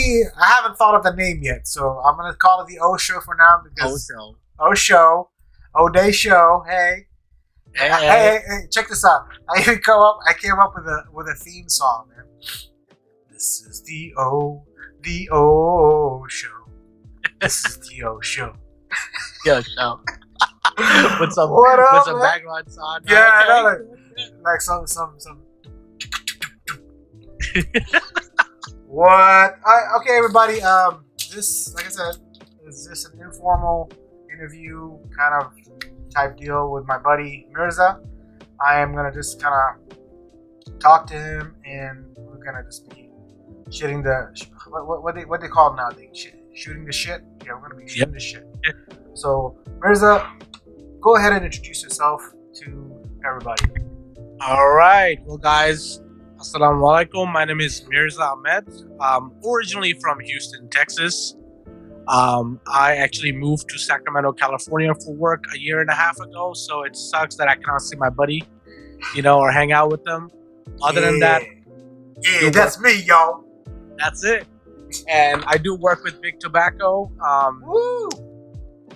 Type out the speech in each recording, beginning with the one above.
me, I haven't thought of the name yet, so I'm gonna call it the O Show for now because O Show, O Day Show. Hey, hey, check this out. I came up with a theme song, man. This is the O Show. This is the O Show. Yo, show. With some background sound. Yeah, okay. I know, like some. What? Okay, everybody. This, like I said, is just an informal interview kind of type deal with my buddy Mirza. I am gonna just kind of talk to him, and we're gonna just be shitting the what they call it nowadays? Shooting the shit. Yeah, we're gonna be shooting the shit. So Mirza, go ahead and introduce yourself to everybody. All right, well, guys. Assalamu alaikum. My name is Mirza Ahmed. Originally from Houston, Texas. I actually moved to Sacramento, California for work a year and a half ago, so it sucks that I cannot see my buddy, or hang out with them. Other than that, that's me, y'all. That's it. And I do work with Big Tobacco. Woo!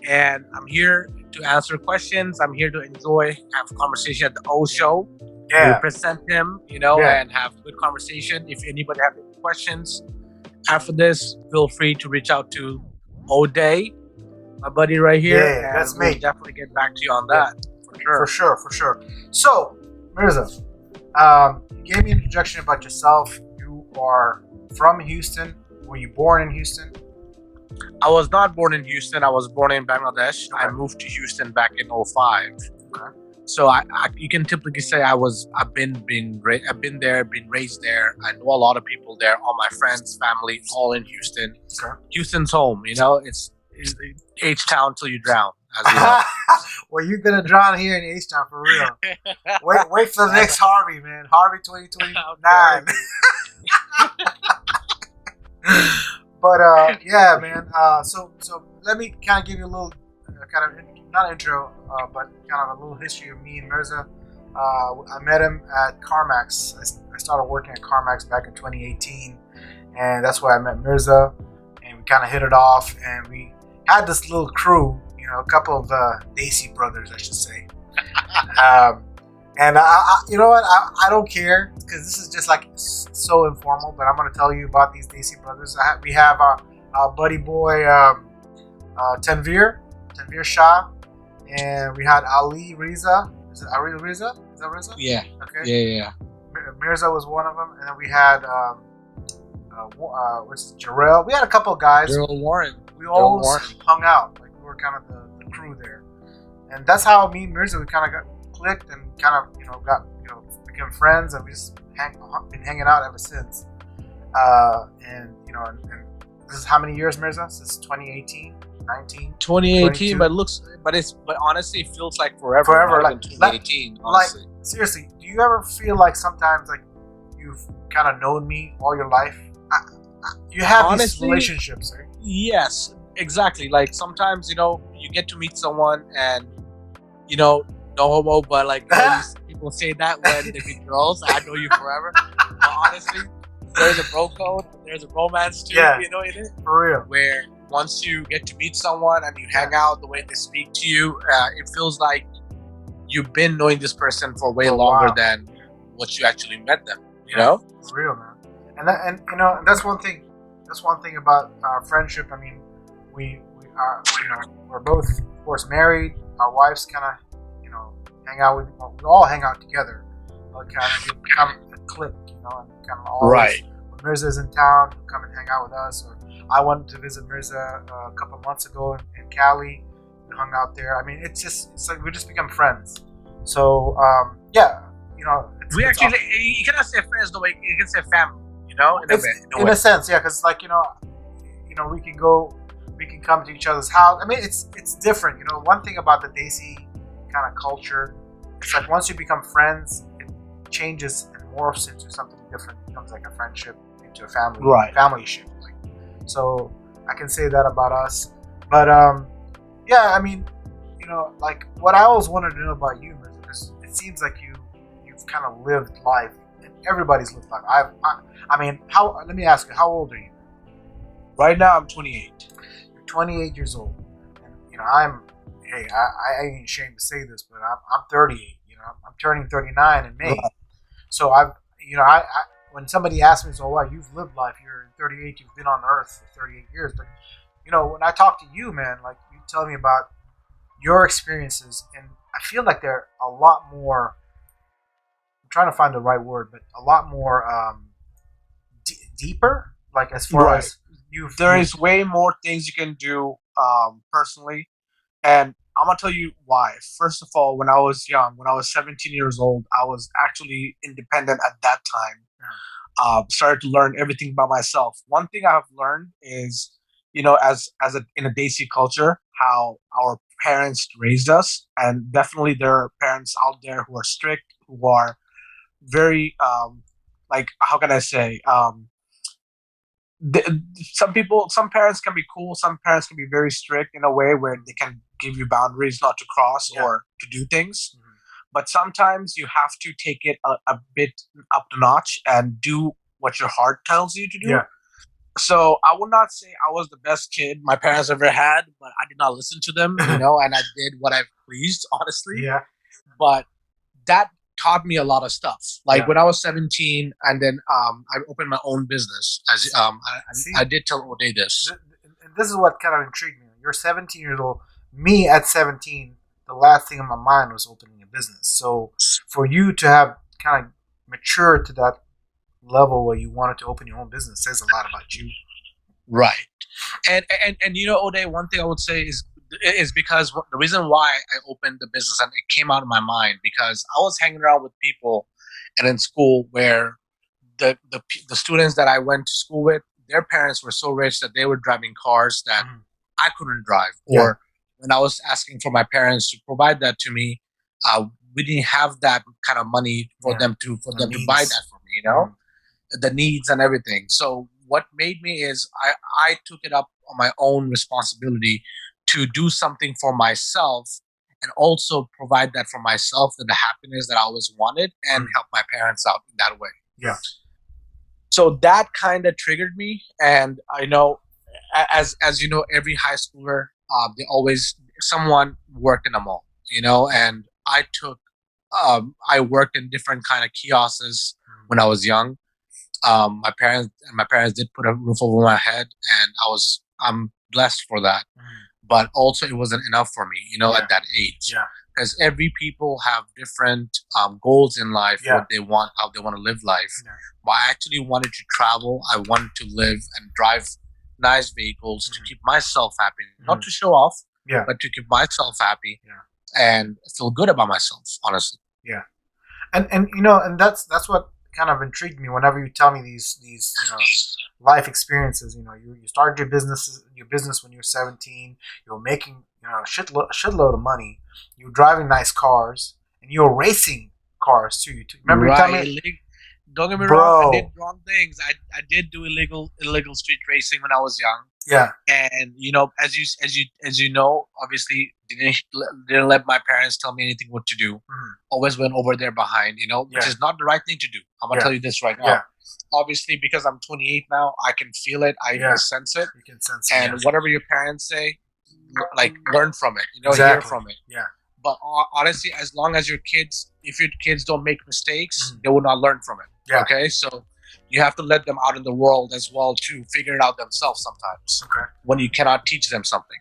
And I'm here to answer questions. I'm here to have a conversation at the O Show. Yeah. Represent him, and have good conversation. If anybody have any questions after this, feel free to reach out to O'Day, my buddy right here. Yeah, and that's we'll me. definitely get back to you on that. For sure. So, Mirza, you gave me an introduction about yourself. You are from Houston. Were you born in Houston? I was not born in Houston. I was born in Bangladesh. Okay. I moved to Houston back in 2005. Okay. So you can typically say I've been there, been raised there. I know a lot of people there. All my friends, family, all in Houston. Okay. Houston's home. It's H-Town till you drown. As you know. Well, you're gonna drown here in H-Town for real. Wait for the next Harvey, man. Harvey 2029. But yeah, man. So let me kind of give you a little not intro, but kind of a little history of me and Mirza. I met him at CarMax. I started working at CarMax back in 2018, and that's where I met Mirza. And we kind of hit it off, and we had this little crew, a couple of Desi brothers, I should say. And you know what? I don't care because this is just like so informal. But I'm gonna tell you about these Desi brothers. We have our buddy boy Tanveer Shah, and we had Ali Riza. Is it Ali Riza? Is that Riza? Yeah. Okay. Yeah. Mirza was one of them, and then we had what's Jarrell. We had a couple of guys. Jarrell Warren. We always hung out. Like we were kind of the crew there, and that's how me and Mirza we kind of got clicked and kind of became friends, and we just been hanging out ever since. And this is how many years, Mirza? Since 2018. 2018, but honestly, it feels like forever. Like 2018. Honestly. Like seriously, do you ever feel like sometimes like you've kind of known me all your life? You have these relationships, right? Yes, exactly. Like sometimes you get to meet someone and no homo, but like people say that when they meet girls. I know you forever. But honestly, there's a bro code. There's a romance too. Yeah, in it for real. Where once you get to meet someone and you hang out, the way they speak to you, it feels like you've been knowing this person for way longer than what you actually met them. You know, for real, man. And that's one thing. That's one thing about our friendship. I mean, we are we're both of course married. Our wives kind of hang out with. We all hang out together. We become a clique, and kind of always. Right. When Mirza's in town, he'll come and hang out with us. Or I went to visit Mirza a couple of months ago in Cali. We hung out there. I mean, it's like we just become friends. So yeah, we actually awesome. You cannot say friends the way you can say family. In a sense, yeah, because like we can come to each other's house. I mean, it's different. One thing about the Desi kind of culture, it's like once you become friends, it changes and morphs into something different. It becomes like a friendship into a family, family ship. So I can say that about us. But yeah, I mean, like what I always wanted to know about you is it seems like you've kind of lived life, and everybody's lived life. I mean, let me ask you, how old are you? Right now, I'm 28. You're 28 years old, and I ain't ashamed to say this, but I'm 38. I'm turning 39 in May. Right. So I when somebody asks me, so what, you've lived life, you're 38, you've been on Earth for 38 years, but when I talk to you, man, like you tell me about your experiences, and I feel like they're a lot more. I'm trying to find the right word, but a lot more deeper. Like as far Right. as you've, There is way more things you can do personally, and I'm gonna tell you why. First of all, when I was young, when I was 17 years old, I was actually independent at that time. Started to learn everything by myself. One thing I've learned is, in a Desi culture, how our parents raised us, and definitely there are parents out there who are strict, who are very like, how can I say, th- some parents can be cool, some parents can be very strict in a way where they can give you boundaries not to cross Yeah. or to do things. Mhm. But sometimes you have to take it a bit up the notch and do what your heart tells you to do. Yeah. So I would not say I was the best kid my parents ever had, but I did not listen to them, and I did what I pleased, honestly. Yeah. But that taught me a lot of stuff. Like Yeah. when I was 17, and then I opened my own business. As See? I did tell O'Day this. And this is what kind of intrigued me. You're 17 years old. Me at 17, the last thing in my mind was opening a business. So for you to have kind of matured to that level where you wanted to open your own business says a lot about you. Right. And O'Day, one thing I would say is because the reason why I opened the business, and it came out of my mind because I was hanging around with people and in school where the students that I went to school with, their parents were so rich that they were driving cars that Mhm. I couldn't drive. Yeah. Or when I was asking for my parents to provide that to me, we didn't have that kind of money for Yeah. them to needs. buy that for me. Mhm. The needs and everything. So what made me is I took it up on my own responsibility to do something for myself and also provide that for myself and the happiness that I always wanted and help my parents out in that way. Yeah. So that kind of triggered me, and I know, as you know, every high schooler, they always someone worked in a mall, and I worked in different kind of kiosks when I was young. My parents did put a roof over my head, and I'm blessed for that. Mhm. But also, it wasn't enough for me, Yeah. at that age. Yeah. Because every people have different goals in life, Yeah. what they want, how they want to live life. Yeah. But I actually wanted to travel. I wanted to live and drive nice vehicles to Mhm. keep myself happy, not Mhm. to show off, Yeah. but to keep myself happy Yeah. and feel good about myself. Honestly. And that's what kind of intrigued me whenever you tell me these life experiences. You started your business when you were 17. You were making shitload of money. You were driving nice cars, and you were racing cars too. Remember you telling me, Don't get me Bro. wrong. I did wrong things. I did do illegal street racing when I was young. yeah, And as you know, obviously didn't let my parents tell me anything what to do. Mhm. Always went over there behind, which Yeah. is not the right thing to do. I'm gonna Yeah. tell you this right now. Yeah. Obviously, because I'm 28 now, I can feel it. I Yeah. sense it. you can sense it. And whatever your parents say, like learn from it. Hear Exactly. from it. Yeah. But honestly, as long as if your kids don't make mistakes, Mhm. they will not learn from it. Yeah. Okay, so you have to let them out in the world as well to figure it out themselves sometimes Okay. when you cannot teach them something.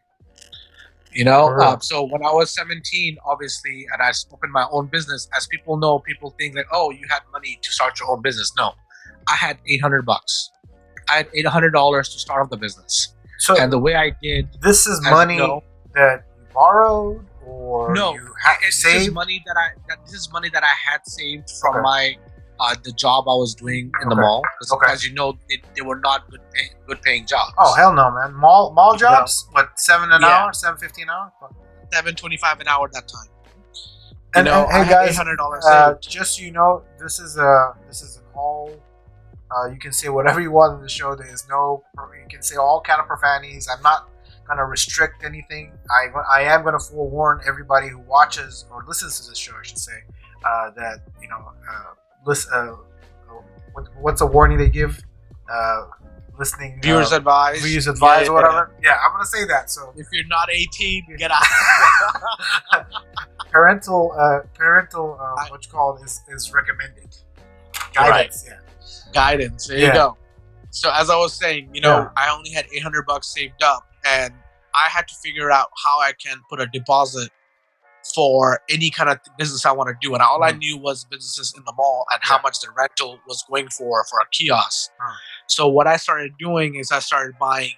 For real. So when I was 17, obviously, and I opened my own business, as people know, people think like, oh, you had money to start your own business. No, I had $800. I had $800 to start off the business, So and the way I did, this is as you money know- that you borrowed, or no, you had this saved. is money this is money that I had saved from Okay. my the job I was doing in the Okay. mall. 'Cause Okay. as you know, they were not good paying jobs. Oh hell no, man! Mall jobs? What, $7 an Yeah. hour, $7.50 an hour? $7.25 an hour that time. And I hey had guys, $800 saved. just so you know, this is an all. You can say whatever you want in the show. There is no. You can say all kind of profanities. I'm not gonna restrict anything. I am gonna forewarn everybody who watches or listens to this show, I should say, that listen. What's a warning they give? listening. Viewers advice. Viewers advice or Yeah. whatever. Yeah, I'm gonna say that. So If you're not 18, get out. parental what you call it is recommended. Guidance. Yeah. Guidance. There Yeah. you go. So as I was saying, Yeah. I only had $800 saved up, and I had to figure out how I can put a deposit for any kind of business I want to do. And all I Mhm. knew was businesses in the mall and how Yeah. much the rental was going for a kiosk. Mhm. So what I started doing is I started buying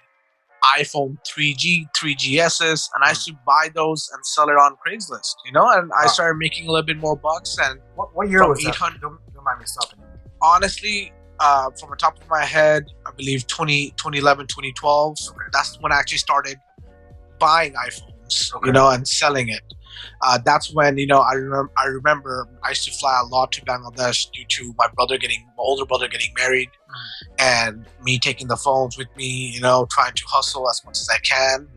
iPhone 3G, 3GSs, and I used to buy those and sell it on Craigslist, and I Wow. started making a little bit more bucks. And What year From was that? 800 Don't mind me stopping. honestly, from the top of my head, I believe 2011, 2012, Okay. that's when I actually started buying iPhones, Okay. and selling it. That's when, I remember I used to fly a lot to Bangladesh due to my older brother getting married, and me taking the phones with me, trying to hustle as much as I can.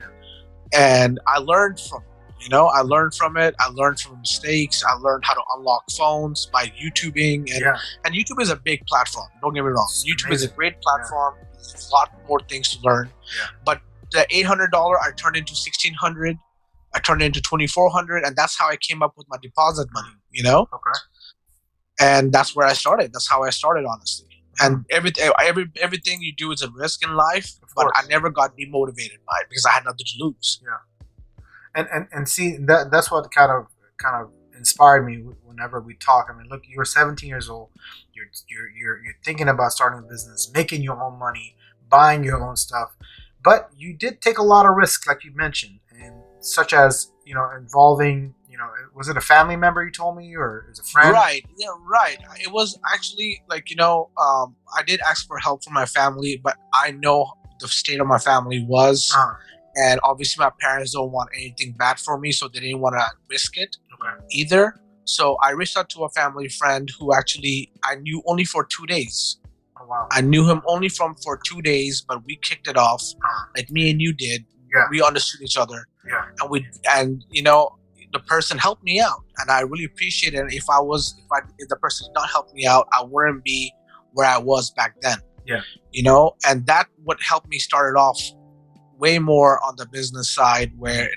And I learned from it. I learned from it. I learned from mistakes. I learned how to unlock phones by YouTubing. And, Yeah. and YouTube is a big platform. Don't get me wrong. It's YouTube is a amazing. great platform. There's a lot more things to learn. Yeah. But the $800 I turned into $1,600. I turned it into $2,400, and that's how I came up with my deposit money. Okay. And that's where I started. That's how I started, honestly. And everything you do is a risk in life, Of but course. I never got demotivated by it because I had nothing to lose. And see that's what kind of inspired me whenever we talk. I mean, look, you're 17 years old. You're thinking about starting a business, making your own money, buying your own stuff, but you did take a lot of risks, like you mentioned, and such as involving. Was it a family member you told me, or is a friend? Right. Yeah, right. It was actually like, I did ask for help from my family, but I know the state of my family was. Uh, And obviously, my parents don't want anything bad for me, so they didn't want to risk it okay. either. So I reached out to a family friend who actually I knew only for 2 days. Oh wow. I knew him only for 2 days, but we kicked it off like me and you did. Yeah. We understood each other, Yeah. and the person helped me out, and I really appreciate it. If the person did not help me out, I wouldn't be where I was back then. Yeah. And that what helped me start it off way more on the business side, where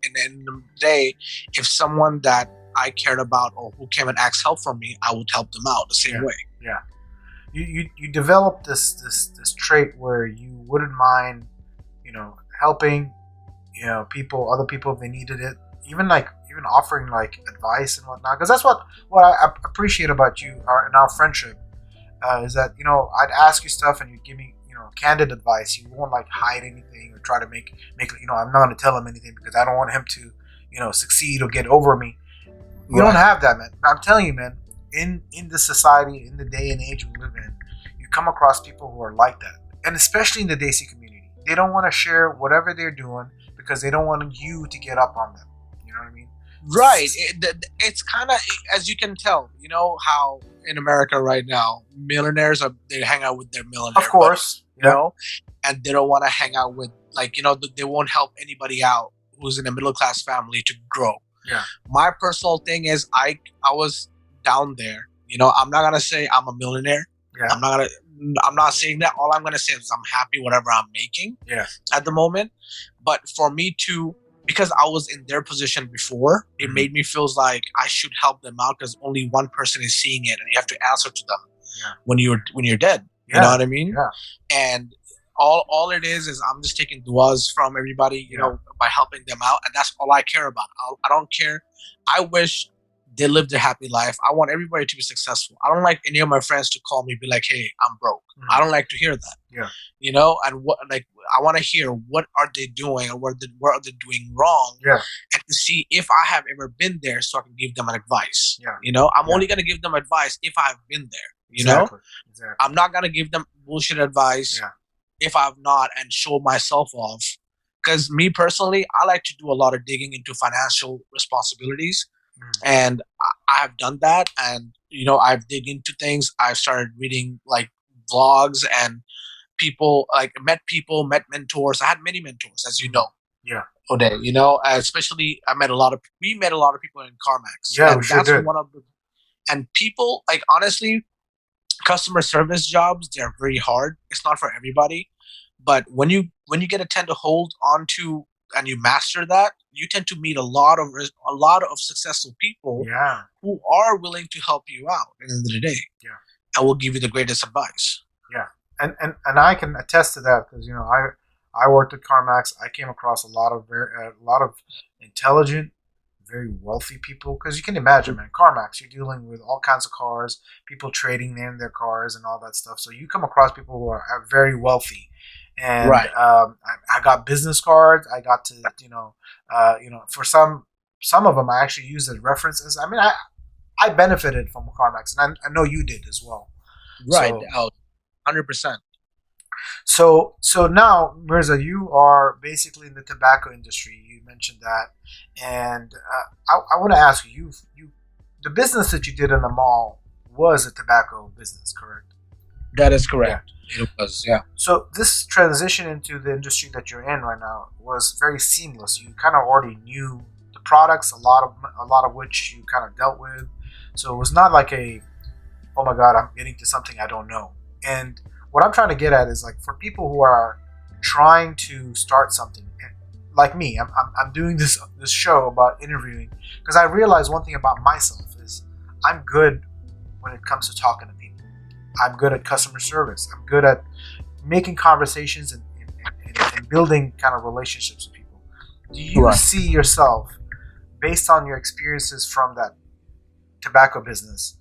in the day, if someone that I cared about or who came and asked help from me, I would help them out the same Yeah. way. Yeah. You developed this trait where you wouldn't mind, helping, other people if they needed it, even offering like advice and whatnot. Because that's what I appreciate about you, in our friendship, is that I'd ask you stuff and you'd give me candid advice. You won't like hide anything or try to make I'm not going to tell him anything because I don't want him to succeed or get over me. You don't have that, man. I'm telling you, man. In the society, in the day and age we live in, you come across people who are like that, and especially in the Desi community, they don't want to share whatever they're doing because they don't want you to get up on them. You know what I mean? Right. It's kind of, as you can tell, how in America right now, millionaires they hang out with their millionaire Of course, buddies, and they don't want to hang out with they won't help anybody out who's in a middle class family to grow. Yeah. My personal thing is I was down there. I'm not gonna say I'm a millionaire. Yeah. I'm not saying that. All I'm gonna say is I'm happy whatever I'm making. Yeah. At the moment, but for me to, because I was in their position before, it Mhm. made me feel like I should help them out because only one person is seeing it, and you have to answer to them Yeah. when you're dead. Yeah. You know what I mean? Yeah. And all it is I'm just taking duas from everybody, by helping them out, and that's all I care about. I don't care. I wish they lived a happy life. I want everybody to be successful. I don't like any of my friends to call me be like, "Hey, I'm broke." Mhm. I don't like to hear that. Yeah. And I want to hear what are they doing or what are they doing wrong, Yeah. and to see if I have ever been there, so I can give them an advice. Yeah. I'm Yeah. only gonna give them advice if I've been there. You know, Exactly. I'm not gonna give them bullshit advice Yeah. if I've not and show myself off. Because me personally, I like to do a lot of digging into financial responsibilities, and I have done that. And I've dig into things. I've started reading like vlogs and met mentors. I had many mentors, as you know. Yeah. Ode, especially we met a lot of people in CarMax. Yeah, and we sure that's did. one of the, and people, like, honestly, customer service jobs, they're very hard. It's not for everybody. But when you get a tend to hold on to and you master that, you tend to meet a lot of successful people Yeah, who are willing to help you out at the end of the day. yeah, I will give you the greatest advice. yeah. And I can attest to that because I worked at CarMax. I came across a lot of intelligent, very wealthy people. Because you can imagine, man, CarMax, you're dealing with all kinds of cars, people trading in their cars and all that stuff. So you come across people who are very wealthy. And Right. I got business cards. I got to, for some of them, I actually used as references. I mean, I benefited from CarMax, and I know you did as well. Right. So, 100%. so now, Mirza, you are basically in the tobacco industry. You mentioned that, and I want to ask you, the business that you did in the mall was a tobacco business, correct? That is Yeah. correct. It was, yeah. So this transition into the industry that you're in right now was very seamless. You kind of already knew the products, a lot of which you kind of dealt with. So it was not like oh my god, I'm getting to something I don't know. And what I'm trying to get at is like for people who are trying to start something, like me, I'm doing this show about interviewing because I realize one thing about myself is I'm good when it comes to talking to people. I'm good at customer service. I'm good at making conversations and building kind of relationships with people. Do you Right. see yourself, based on your experiences from that tobacco business,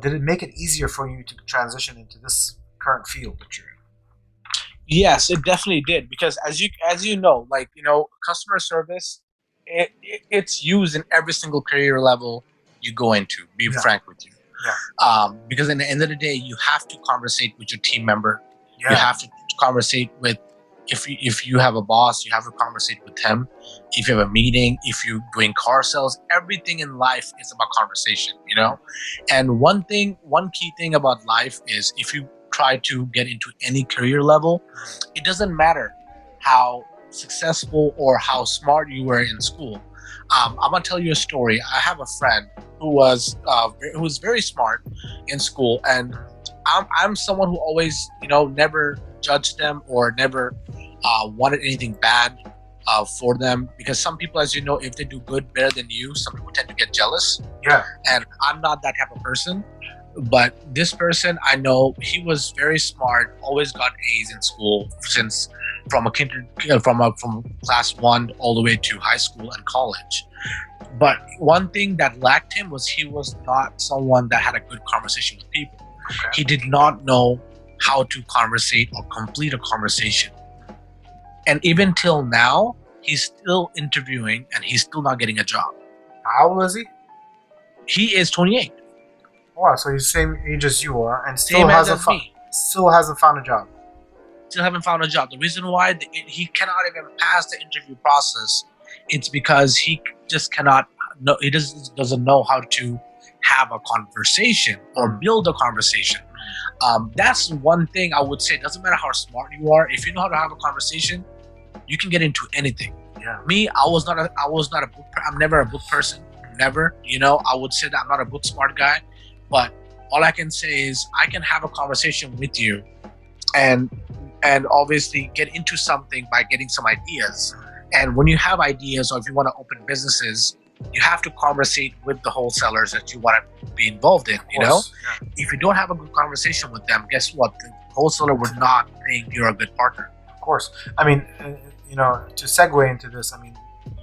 did it make it easier for you to transition into this current field that you're in? Yes, it definitely did because as you know, like customer service, it's used in every single career level you go into. Be Yeah, frank with you, yeah, because in the end of the day, you have to conversate with your team member. You yeah. have to conversate with if you have a boss, you have to conversate with him. If you have a meeting, if you're doing car sales, everything in life is about conversation. And one key thing about life is if you try to get into any career level, it doesn't matter how successful or how smart you were in school. I'm gonna tell you a story. I have a friend who was very smart in school, and I'm someone who always never judged them or never wanted anything bad for them, because some people, as you know, if they do good better than you, some people tend to get jealous, Yeah, and I'm not that type of person. But this person, I know, he was very smart, always got A's in school since from class 1 all the way to high school and college. But one thing that lacked him was he was not someone that had a good conversation with people. okay. He did not know how to conversate or complete a conversation. And even till now, he's still interviewing and he's still not getting a job. How old is he? He is 28, Wow, so he's the same age as you are, and same as me. still hasn't found a job. Still haven't found a job. The reason why he cannot even pass the interview process, it's because he just cannot know. He doesn't know how to have a conversation or build a conversation. That's one thing I would say. It doesn't matter how smart you are. If you know how to have a conversation, you can get into anything. Yeah, Me, I was not a book. I'm never a book person. Never. I would say that I'm not a book smart guy, but all I can say is I can have a conversation with you, and obviously get into something by getting some ideas. And when you have ideas, or if you want to open businesses, you have to conversate with the wholesalers that you want to be involved in. of course. Yeah, If you don't have a good conversation with them, guess what? The wholesaler would not think you're a good partner. of course. I mean, to segue into this, I mean,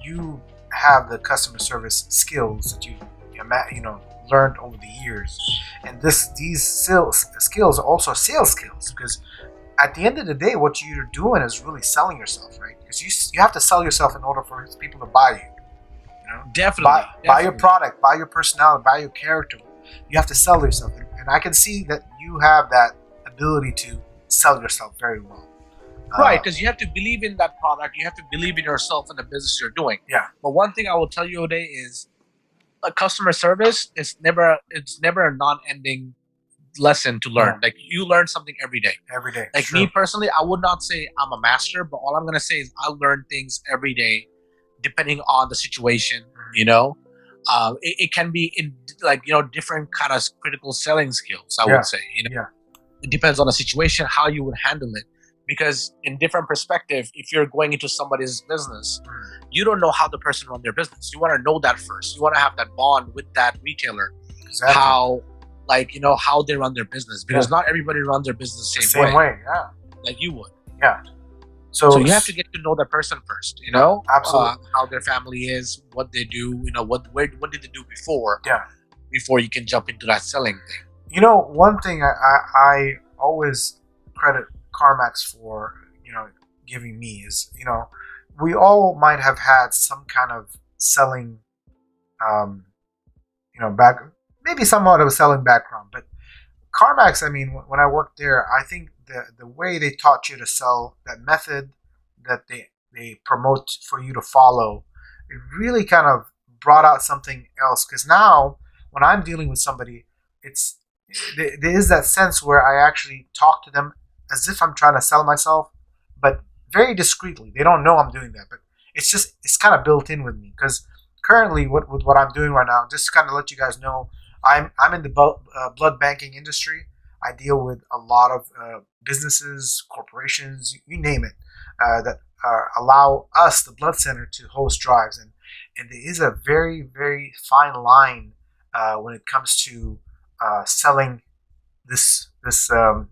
you have the customer service skills that learned over the years, and these skills are also sales skills because at the end of the day, what you're doing is really selling yourself, right? Because you have to sell yourself in order for people to buy you. Definitely. Buy your product, buy your personality, buy your character. You have to sell yourself, and I can see that you have that ability to sell yourself very well. Right, because you have to believe in that product. You have to believe in yourself and the business you're doing. Yeah. But one thing I will tell you today is, customer service is never a non-ending lesson to learn. No. Like, you learn something every day. Every day. Like, True. me personally, I would not say I'm a master, but all I'm gonna say is I learn things every day, depending on the situation. it can be in different kind of critical selling skills. I Yeah. would say, Yeah. it depends on the situation how you would handle it. Because in different perspective, if you're going into somebody's business, you don't know how the person run their business. You want to know that first. You want to have that bond with that retailer, Exactly. how how they run their business, because not everybody runs their business the same way. Yeah. Like you would. Yeah. So you have to get to know that person first. Absolutely. How their family is, what they do. What did they do before? Yeah. Before you can jump into that selling thing. One thing I always credit CarMax for, giving me is, we all might have had some kind of selling, maybe somewhat of a selling background, but CarMax, I mean, when I worked there, I think the way they taught you to sell, that method that they promote for you to follow, it really kind of brought out something else. Because now, when I'm dealing with somebody, there is that sense where I actually talk to them as if I'm trying to sell myself, but very discreetly. They don't know I'm doing that, but it's kind of built in with me. Because currently, with what I'm doing right now, just to kind of let you guys know, I'm in the blood banking industry. I deal with a lot of businesses, corporations, you name it, that allow us, the blood center, to host drives, and there is a very, very fine line when it comes to selling this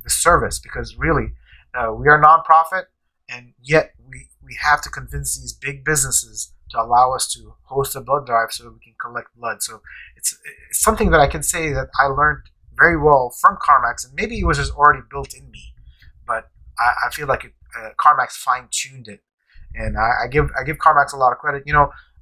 service, because really we are a nonprofit, and yet we have to convince these big businesses to allow us to host a blood drive so that we can collect blood. So it's something that I can say that I learned very well from CarMax, and maybe it was just already built in me, but I feel like CarMax fine tuned it, and I give CarMax a lot of credit.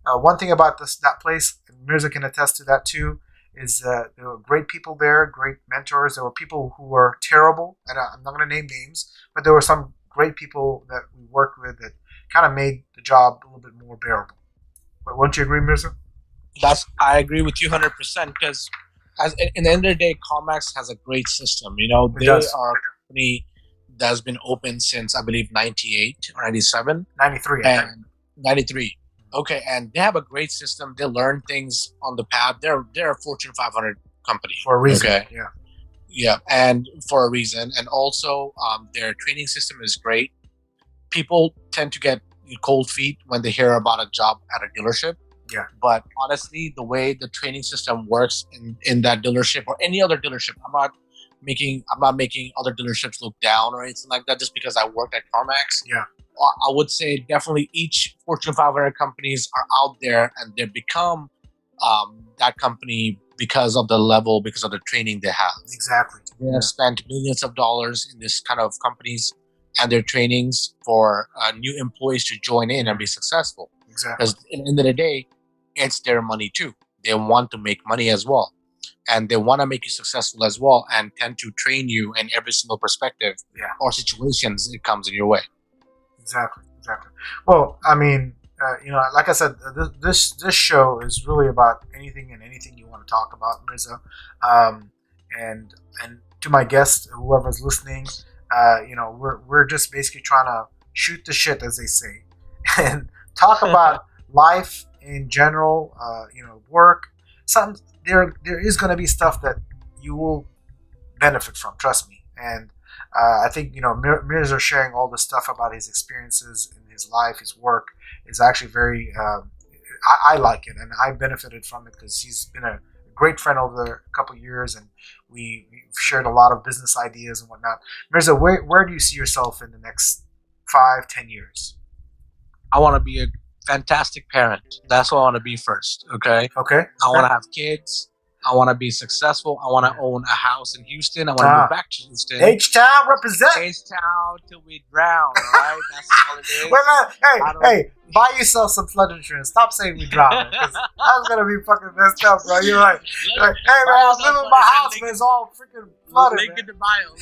One thing about that place, and Mirza can attest to that too, is there were great people there, great mentors. There were people who were terrible, and I'm not going to name names, but there were some great people that we worked with that kind of made the job a little bit more bearable. But won't you agree, Mirza? I agree with you 100%, because in the end of the day, CarMax has a great system. They are a company that's been open since, I believe, 98 or 97. 93. And 93. Okay, and they have a great system. They learn things on the path. They're a Fortune 500 company. For a reason. Okay. Yeah. Yeah, and for a reason. And also, their training system is great. People tend to get cold feet when they hear about a job at a dealership. Yeah. But honestly, the way the training system works in that dealership or any other dealership, I'm not making other dealerships look down or anything like that just because I worked at CarMax. Yeah. I would say definitely each Fortune 500 companies are out there, and they become that company because of the training they have. Exactly. They have spent millions of dollars in this kind of companies and their trainings for new employees to join in and be successful. Exactly. Because at the end of the day, it's their money too. They want to make money as well. And they want to make you successful as well, and tend to train you in every single perspective or situations it comes in your way. Exactly. Well, I mean, like I said, this show is really about anything and anything you want to talk about, Mirza. And to my guests, whoever's listening, we're just basically trying to shoot the shit, as they say, and talk about life in general. Work. There is going to be stuff that you will benefit from. Trust me. And I think Mirza sharing all the stuff about his experiences in his life, his work, is actually very. I like it, and I benefited from it because he's been a great friend over the couple of years, and we've shared a lot of business ideas and whatnot. Mirza, where do you see yourself in the next 5-10 years? I want to be a fantastic parent. That's what I want to be first. Okay. Okay. I want to have kids. I want to be successful. I want to own a house in Houston. I want to move back to Houston. H-Town represent. H-Town till we drown. All right. That's all it is. Hey, buy yourself some flood insurance. Stop saying we drown, because that's gonna be fucking messed up, bro. You're like, hey man, I was living in my house, but it's all freaking flooded. Link in the bio.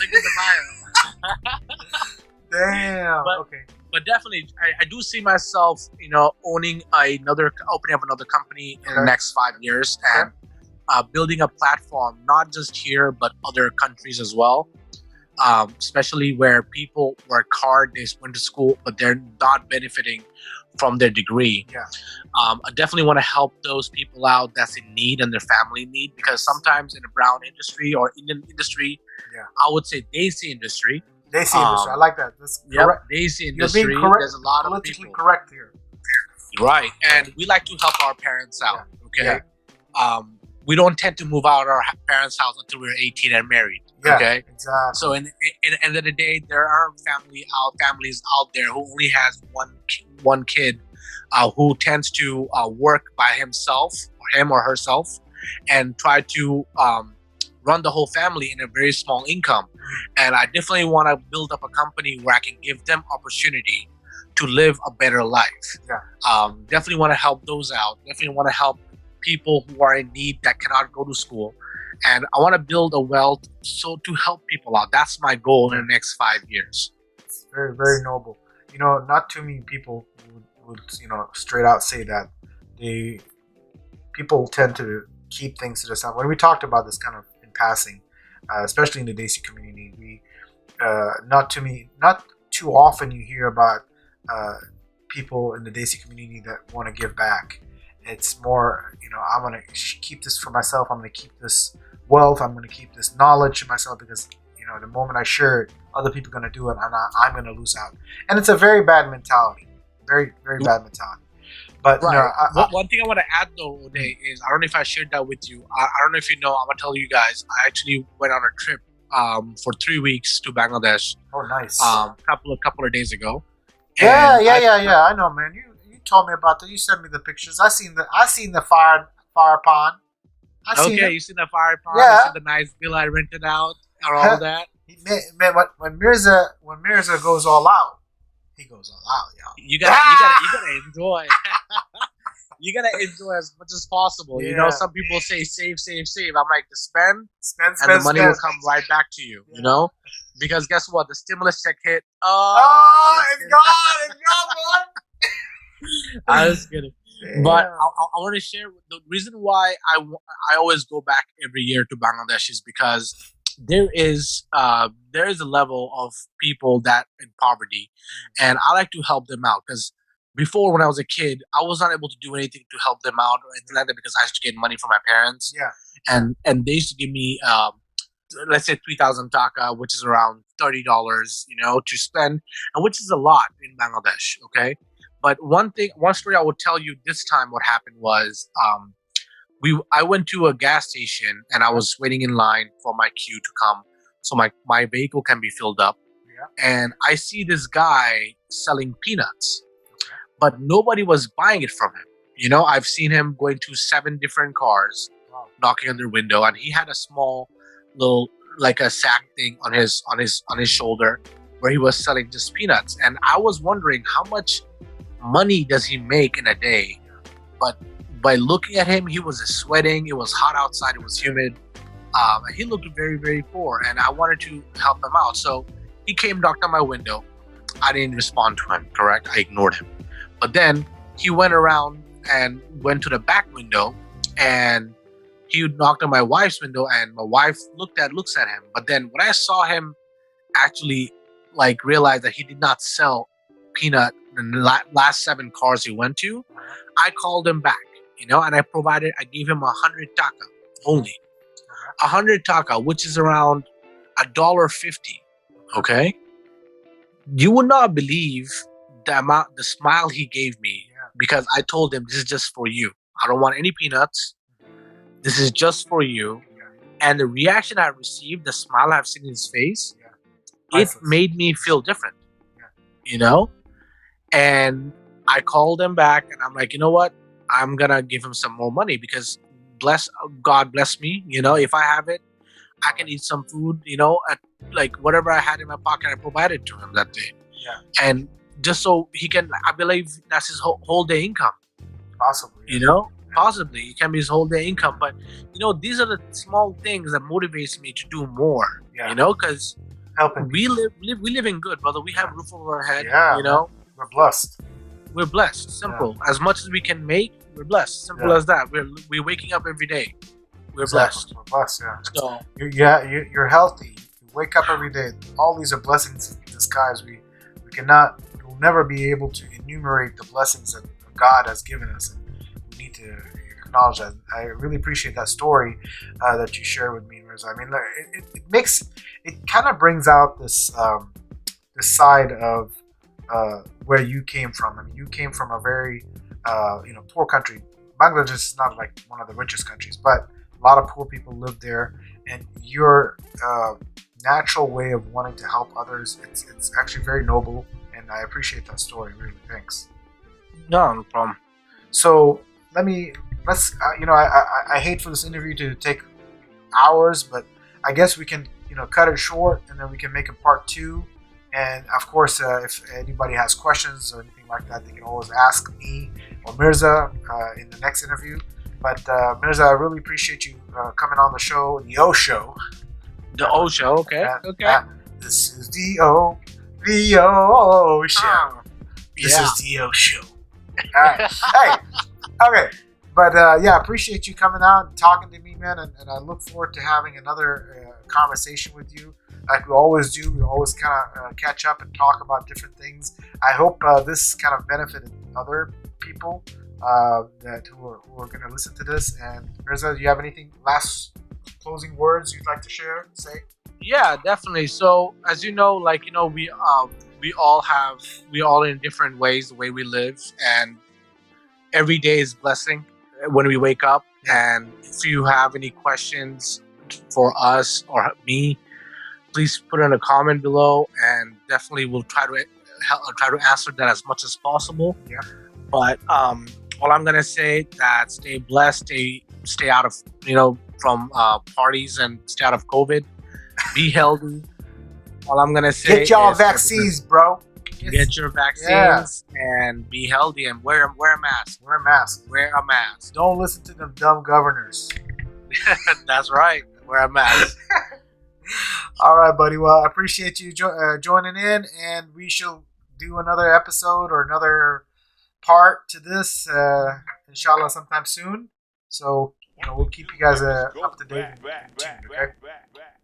Damn. Okay. But definitely, I do see myself, opening up another company in the next 5 years, and building a platform, not just here, but other countries as well. Especially where people work hard, they went to school, but they're not benefiting from their degree. Yeah. I definitely want to help those people out that's in need and their family in need, because sometimes in the brown industry or Indian industry, I would say Desi industry. Desi industry. I like that. That's correct. Desi You're industry. being correct, There's a lot of politically people. correct here. Right, and we like to help our parents out. Yeah. Okay, we don't tend to move out of our parents' house until we're 18 and married. Yeah, okay, exactly. so in the end of the day, there are families out there who only has one kid, who tends to work by himself, or him or herself, and try to run the whole family in a very small income. And I definitely want to build up a company where I can give them opportunity to live a better life. Definitely want to help those out. Definitely want to help people who are in need that cannot go to school. And I want to build a wealth to help people out. That's my goal in the next 5 years. It's very, very noble. You know, not too many people would straight out say that. People tend to keep things to themselves. When we talked about this kind of in passing, especially in the Desi community, we not too often you hear about people in the Desi community that want to give back. It's more, I'm going to keep this for myself. I'm going to keep this wealth. I'm going to keep this knowledge to myself, because the moment I share it, other people are going to do it, and I'm going to lose out. And it's a very bad mentality, very, very bad mentality. But one thing I want to add though, Uday, is I don't know if I shared that with you. I don't know if you know. I'm gonna tell you guys. I actually went on a trip for 3 weeks to Bangladesh. Oh, nice. Couple of days ago. Yeah. I know, man. You told me about that. You sent me the pictures. I seen the fire pond. You seen the fire pond? Yeah. You seen the nice villa I rented out, or all that. Man, when Mirza goes all out, he goes all out, y'all. You gotta enjoy. You gotta enjoy as much as possible. Yeah. Some people say save. I'm like, to spend, and the money will come right back to you. Yeah. Because guess what? The stimulus check hit. It's gone, boy. I was kidding. Yeah. But I want to share the reason why I always go back every year to Bangladesh is because there is a level of people that in poverty, and I like to help them out, because before, when I was a kid, I was not able to do anything to help them out or anything like that, because I used to get money from my parents. Yeah. And they used to give me let's say 3,000 taka, which is around $30, to spend, and which is a lot in Bangladesh. Okay. But one story I would tell you this time, what happened was, I went to a gas station and I was waiting in line for my queue to come, so my vehicle can be filled up. Yeah. And I see this guy selling peanuts, but nobody was buying it from him. I've seen him going to 7 different cars, knocking on their window, and he had a small little, like a sack thing on his shoulder, where he was selling just peanuts. And I was wondering, how much money does he make in a day? But by looking at him, he was sweating. It was hot outside. It was humid. And he looked very, very poor, and I wanted to help him out. So he came, knocked on my window. I didn't respond to him, correct? I ignored him. But then he went around and went to the back window, and he knocked on my wife's window, and my wife looks at him. But then when I saw him actually realize that he did not sell peanut in the last 7 cars he went to, I called him back, and I gave him 100 taka only. 100 taka, which is around $1.50. Okay. You would not believe the smile he gave me, because I told him, this is just for you. I don't want any peanuts. This is just for you. And the reaction I received, the smile I've seen in his face, it made me feel different. And I called him back, and I'm like, you know what? I'm gonna give him some more money, because God bless me. If I have it, I can eat some food. Whatever I had in my pocket, I provided to him that day. Yeah. And just so he can, I believe that's his whole day income. Possibly. Possibly it can be his whole day income. But these are the small things that motivates me to do more. Yeah. Because helping we live in good, brother. We have a roof over our head. Yeah. We're blessed. We're blessed. Simple. Yeah. As much as we can make, we're blessed. Simple as that. We're waking up every day. We're blessed. We're blessed. Yeah. So you're healthy. You wake up every day. All these are blessings in disguise. We cannot do we'll never be able to enumerate the blessings that God has given us, and we need to acknowledge that. I really appreciate that story that you shared with me, Mirza. I mean, it kind of brings out this this side of where you came from. I mean, you came from a very poor country. Bangladesh is not like one of the richest countries, but a lot of poor people live there, and your natural way of wanting to help others, it's actually very noble, and I appreciate that story. Really, thanks. No problem. So let's I hate for this interview to take hours, but I guess we can cut it short, and then we can make a part 2. And of course, if anybody has questions or anything like that, they can always ask me or Mirza in the next interview. But Mirza, I really appreciate you coming on the show, the O Show. The O Show, okay, okay. This is the O Show. This Yeah. is the O Show. All right, hey, okay. But yeah, appreciate you coming out and talking to me, man, and I look forward to having another conversation with you. Like we always do, we always kind of catch up and talk about different things. I hope this kind of benefited other people who are going to listen to this. And Mirza, do you have anything last closing words you'd like to share? Say. Yeah, definitely. So as you know, we all in different ways the way we live, and every day is blessing when we wake up. And if you have any questions for us or me, please put in a comment below, and definitely we'll try to answer that as much as possible. Yeah. But all I'm gonna say that stay blessed, stay out of from parties, and stay out of COVID. Be healthy. All I'm gonna say Get y'all is vaccines, bro. get your vaccines and be healthy, and wear a mask. Wear a mask. Wear a mask. Don't listen to them dumb governors. That's right. Wear a mask. All right, buddy. Well, I appreciate you joining in, and we shall do another episode or another part to this, inshallah, sometime soon. So, we'll keep you guys up to date and tuned, okay?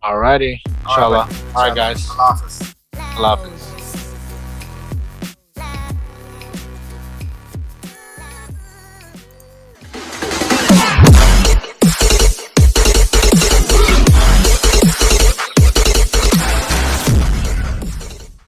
Alrighty. Inshallah. All right, guys. Allah Hafiz. Allah Hafiz.